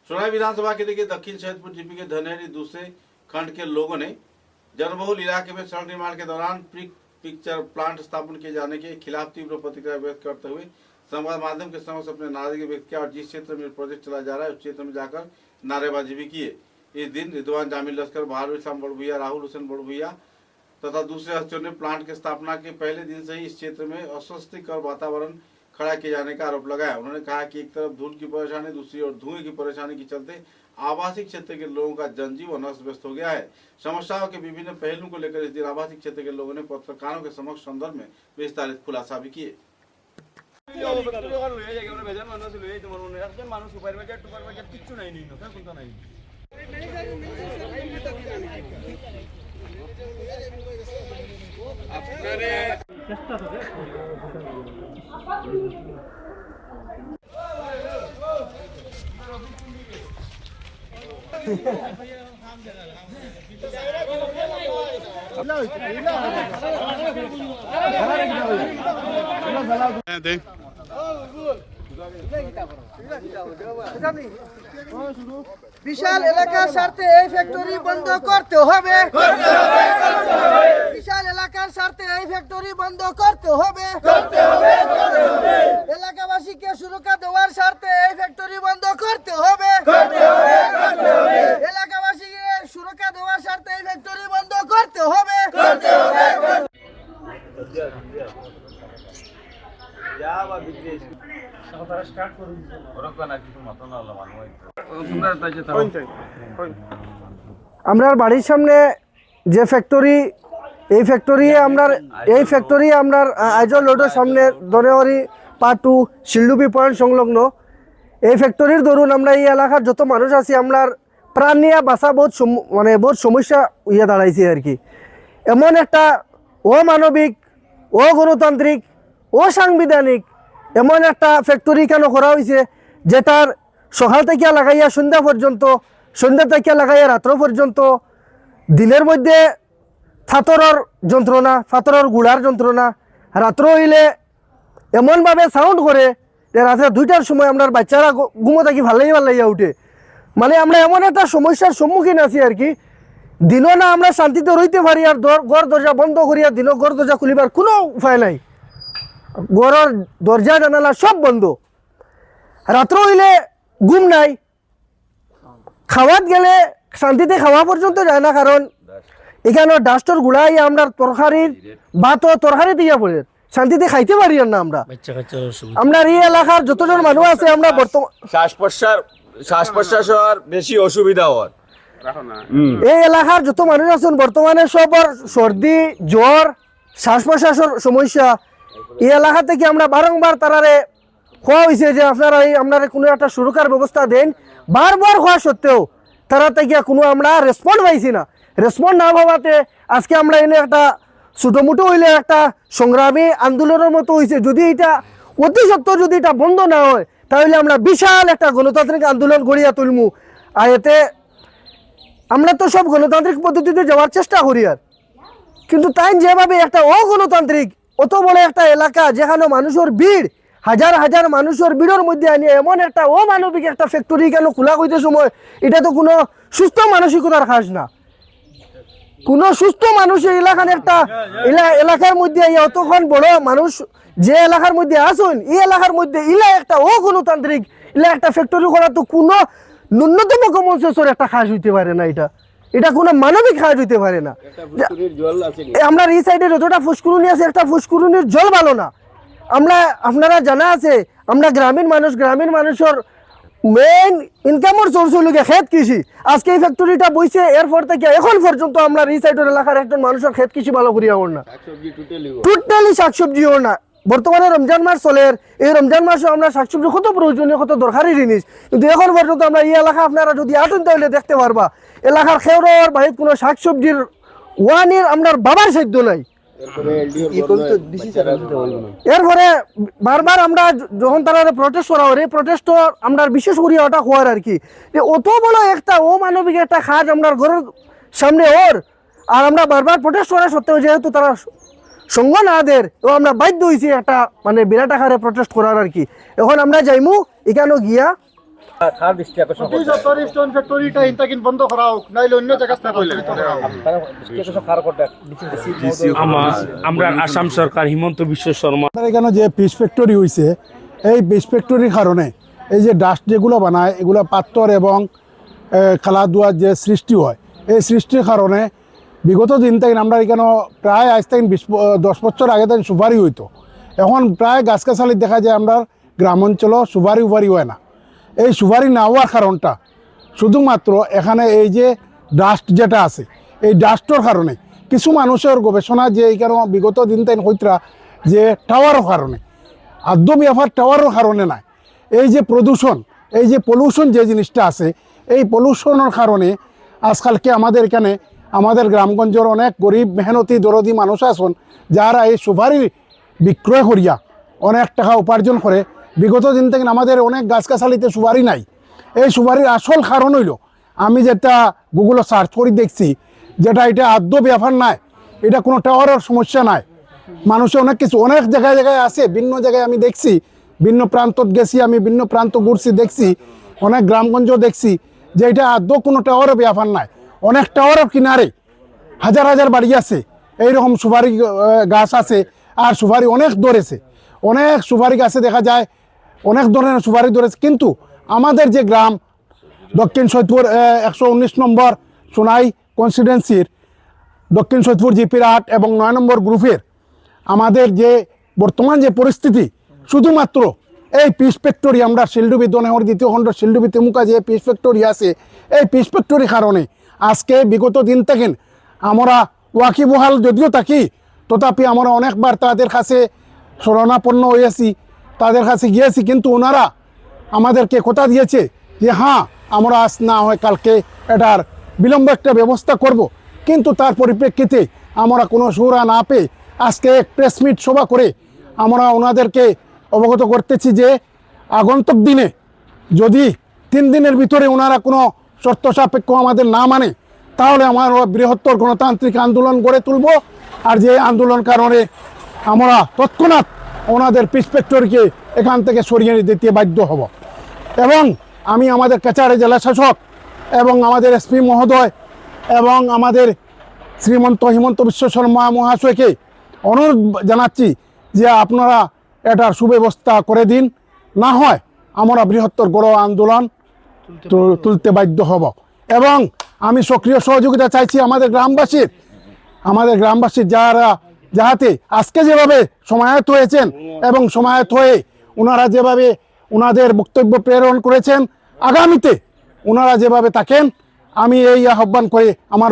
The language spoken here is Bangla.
सोनाई विधानसभा के देखिए दक्षिण सैदपुर जीपी के धनेरी दूसरे खंड के लोगों ने जनबहुल इलाके में सड़क निर्माण के दौरान पिक्चर प्लांट स्थापन किए जाने के खिलाफ तीव्र प्रतिक्रिया व्यक्त करते हुए संवाद माध्यम के समक्ष अपने नाराजगी व्यक्त किया और जिस क्षेत्र में प्रोजेक्ट चला जा रहा है उस क्षेत्र में जाकर नारेबाजी भी किए। इस दिन रिजवान जामिल लश्कर, बहादुर इस्लाम बड़भुइया, राहुल हुसैन बड़भुइया तथा दूसरे हस्तियों ने प्लांट के स्थापना के पहले दिन से ही इस क्षेत्र में अस्वस्थिकर वातावरण खड़ा किए जाने का आरोप लगाया। उन्होंने कहा कि एक तरफ धूल की परेशानी, दूसरी ओर धुएं की परेशानी के चलते आवासीय क्षेत्र के लोगों का जनजीवन अस्त व्यस्त हो गया है। समस्याओं के विभिन्न पहलुओं को लेकर इस दिन आवासीय क्षेत्र के लोगों ने पत्रकारों के समक्ष संदर्भ में विस्तारित खुलासा भी किए। বিশাল এলাকার স্বার্থে এই ফ্যাক্টরি বন্ধ করতে হবে। বিশাল এলাকার স্বার্থে এই ফ্যাক্টরি বন্ধ করতে হবে। এলাকাবাসীকে সুরক্ষা দেওয়ার স্বার্থে এই ফ্যাক্টরি বন্ধ করতে হবে। এলাকাবাসীকে সুরক্ষা দেওয়ার স্বার্থে এই ফ্যাক্টরি বন্ধ করতে হবে। আমরা বাড়ির সামনে যে ফ্যাক্টরি, এই ফ্যাক্টরি আমরা আইজল রোডের সামনে দনেওয়ারি পার্ট 2 শিলডুবি পয়েন্ট সংলগ্ন এই ফ্যাক্টরির দরুন আমরা এই এলাকার যত মানুষ আছি আমরা প্রাণ নিয়ে বাঁচা বহুত সমস্যা দাঁড়াইছে আর কি। এমন একটা অমানবিক, অগণতান্ত্রিক, অসাংবিধানিক এমন একটা ফ্যাক্টরি কেন করা হয়েছে যেটার সকাল থেকে লাগাইয়া সন্ধ্যা থেকে লাগাইয়া রাত্র পর্যন্ত দিনের মধ্যে ফাতরের যন্ত্রণা, ফাতরের গুড়ার যন্ত্রণা, রাত্র হইলে এমনভাবে সাউন্ড করে যে রাত্রে 2টার সময় আমরা বাচ্চারা ঘুমো থাকি ভাল্লাইয়া উঠে। মানে আমরা এমন একটা সমস্যার সম্মুখীন আছি আর কি। দিনও না আমরা শান্তিতে রইতে পারি আর ঘর দরজা বন্ধ করিয়া দিনও ঘর দরজা খুলিবার কোনো উপায় নাই। ঘরের দরজা জানালা সব বন্ধ। রাত্র হইলে ঘুম নাই, খাওয়াত গেলে শান্তিতে খাওয়া পর্যন্ত যায় না, কারণ এখানে ডাস্টর গুড়াই আমরা তরকারির ভাত তরকারি দিয়া পড়ে শান্তিতে খাইতে পারি না। আমরা এই এলাকার যতজন মানুষ আছে আমরা বর্তমান শ্বাস প্রশ্বাসের বেশি অসুবিধা হয়। এই এলাকার যত মানুষ আছেন বর্তমানে সবার সর্দি, জ্বর, শ্বাস প্রশ্বাসের সমস্যা। এই এলাকা থেকে আমরা বারংবার তারারে খোয়া হয়েছে যে আপনারা কোনো একটা সুরক্ষার ব্যবস্থা দেন। বারবার হওয়া সত্ত্বেও তারা থেকে কোনো আমরা রেসপন্ড পাইছি না। রেসপন্ড না পাওয়াতে আজকে আমরা এনে একটা ছোটোমোটো হইলে একটা সংগ্রামী আন্দোলনের মতো হয়েছে। যদি এটা অতি সত্ত্বর যদি এটা বন্ধ না হয় তাহলে আমরা বিশাল একটা গণতান্ত্রিক আন্দোলন গড়িয়া তুলমু। আর এতে আমরা তো সব গণতান্ত্রিক পদ্ধতিতে যাওয়ার চেষ্টা করি, আর কিন্তু তাই যেভাবে একটা অগণতান্ত্রিক অত বড় একটা এলাকা যেখানে মানুষের ভিড়, হাজার হাজার মানুষের ভিড়ের মধ্যে আনিয়ে এমন একটা অমানবিক একটা ফ্যাক্টরি কেন খোলা হইতে সময়, এটা তো কোনো সুস্থ মানসিকতার কাজ না। কোনো সুস্থ মানুষ এই এলাকার মধ্যে অতক্ষণ বড় মানুষ যে এলাকার মধ্যে আসুন, এই এলাকার মধ্যে একটা অগণতান্ত্রিক একটা ফ্যাক্টরি করা তো কোনো ন্যূনতম কমন সেন্সের একটা কাজ হইতে পারে না। এটা কোনো মানবিক কাজ হইতে পারে না। আমরা এই সাইডে যতটা ফুসকুরুনি আছে, একটা ফুসকুরুনির জল ভালো না। আপনারা জানা আছে আমরা গ্রামীণ মানুষের মেইন ইনকামের সোর্স হলো ক্ষেত কৃষি। আজকে এই ফ্যাক্টরিটা বইছে, এরপর থেকে এখন পর্যন্ত আমরা এই সাইডের এলাকার একজন মানুষের ক্ষেত কৃষি ভালো করিয়া ওর না, টোটালি শাকসবজি ওর না। বর্তমানে রমজান মাস চলে, এই রমজান মাসে আমরা শাকসবজি কত প্রয়োজনীয়, কত দরকারি জিনিস, কিন্তু এখন পর্যন্ত আমরা এই এলাকা আপনারা যদি আসেন তাহলে দেখতে পারবা এলাকার খেউর বাহির কোনো শাকসবজির ওয়ানের আপনার বাবার সাধ্য নাই। এরপরে বারবার আমরা যখন তারা প্রটেস্ট করা হয়, এই প্রটেস্ট আমরা বিশেষ করিয়া ওটা হওয়ার আর কি, অত বড় একটা অমানবিক একটা কাজ আমরা ঘরের সামনে ওর, আর আমরা বারবার প্রটেস্ট করা সত্ত্বেও যেহেতু তারা সঙ্গ না দের, এবং আমরা বাধ্য হয়েছি একটা মানে বিরাট আকারে প্রটেস্ট করার আর কি। এখন আমরা যাইমু এখানে গিয়া অতি সরকারি স্টোন ফ্যাক্টরিটা ইনতাকিন বন্ধ করা হোক নাইলে অন্য জায়গা স্থাপন করা হোক। আমরা আসাম সরকার হিমন্ত বিশ্ব শর্মা আমাদের এখানে যে ফিশ ফ্যাক্টরি হয়েছে এই ফিশ ফ্যাক্টরির কারণে এই যে ডাস্ট যেগুলো বানায় এগুলো পাথর এবং খেলাধুয়ার যে সৃষ্টি হয় এই সৃষ্টির কারণে বিগত দিন থেকে আমরা এখানে প্রায় আজ থেকে 10 বছর আগে থেকে সুপারি হইতো, এখন প্রায় গাছগাছালি দেখা যায় আমরা গ্রাম অঞ্চলও সুপারি উপারি হয় না। এই সুপারি না হওয়ার কারণটা শুধুমাত্র এখানে এই যে ডাস্ট যেটা আছে এই ডাস্টর কারণে কিছু মানুষের গবেষণা যে এইখানে বিগত দিন থেকে হইতরা যে টাওয়ারের কারণে আদ্য ব্যাপার টাওয়ারের কারণে নাই, এই যে প্রদূষণ এই যে পলিউশন যে জিনিসটা আছে এই পলিউশনের কারণে আজকালকে আমাদের এখানে আমাদের গ্রামগঞ্জের অনেক গরিব মেহনতি দরদি মানুষ আছেন যারা এই সুপারি বিক্রয় করিয়া অনেক টাকা উপার্জন করে। বিগত দিন থেকে আমাদের অনেক গাছগাছালিতে সুপারি নাই। এই সুপারির আসল কারণ হইল আমি যেটা গুগলে সার্চ করে দেখছি যেটা এটা আদ্য ব্যাপার নাই, এটা কোনো টাওয়ারের সমস্যা নাই। মানুষের অনেক কিছু অনেক জায়গায় জায়গায় আছে, ভিন্ন জায়গায় আমি দেখছি, ভিন্ন প্রান্তত গেছি, আমি ভিন্ন প্রান্ত ঘুরছি দেখছি, অনেক গ্রামগঞ্জ দেখছি যে এটা আদ্য কোনো টাওয়ারের ব্যাপার নাই। অনেক টাওয়ারের কিনারে হাজার হাজার বাড়ি আছে, এইরকম সুপারি গাছ আছে আর সুপারি অনেক ধরেছে, অনেক সুপারি গাছে দেখা যায় অনেক ধরনের সুপারি ধরেছে। কিন্তু আমাদের যে গ্রাম দক্ষিণ সৈয়দপুর 119 নম্বর সোনাই কনস্টিটুয়েন্সির দক্ষিণ সৈয়দপুর জিপির 8 এবং 9 নম্বর গ্রুপের আমাদের যে বর্তমান যে পরিস্থিতি শুধুমাত্র এই পিস ফ্যাক্টরি আমরা শিলডুবি দনেহর দ্বিতীয় খণ্ড শিলডুবি তেমুকা যে পিস ফ্যাক্টরি আছে এই পিস ফ্যাক্টরির কারণে আজকে বিগত দিন থেকে আমরা ওয়াকিবহাল যদিও থাকি তথাপি আমরা অনেকবার তাদের কাছে শরণাপন্ন হয়েছি, তাদের কাছে গিয়েছি, কিন্তু ওনারা আমাদেরকে কথা দিয়েছে যে হ্যাঁ আমরা আজ না হয় কালকে এটার বিলম্ব একটা ব্যবস্থা করব। কিন্তু তার পরিপ্রেক্ষিতে আমরা কোনো সুরা না পেয়ে আজকে এক প্রেস মিট সভা করে আমরা ওনাদেরকে অবগত করতেছি যে আগন্তুক দিনে যদি 3 দিনের ভিতরে ওনারা কোনো শর্ত সাপেক্ষ আমাদের না মানে তাহলে আমার বৃহত্তর গণতান্ত্রিক আন্দোলন গড়ে তুলব। আর যে আন্দোলন কারণে আমরা তৎক্ষণাৎ ওনাদের পিস ফ্যাক্টরিকে এখান থেকে সরিয়ে দিতে বাধ্য হব। এবং আমি আমাদের কাছাড়ে জেলা শাসক এবং আমাদের এসপি মহোদয় এবং আমাদের শ্রীমন্ত হিমন্ত বিশ্ব শর্মা মহাশয়কে অনুরোধ জানাচ্ছি যে আপনারা এটার সুব্যবস্থা করে দিন, না হয় আমরা বৃহত্তর গণ আন্দোলন তুলতে বাধ্য হব। এবং আমি সক্রিয় সহযোগিতা চাইছি আমাদের গ্রামবাসীর যারা যাহাতে আজকে যেভাবে সমায়ত্ত হয়েছেন এবং সমায়ত্ত হয়ে ওনারা যেভাবে ওনাদের বক্তব্য প্রেরণ করেছেন আগামীতে ওনারা যেভাবে থাকেন আমি এই আহ্বান করে আমার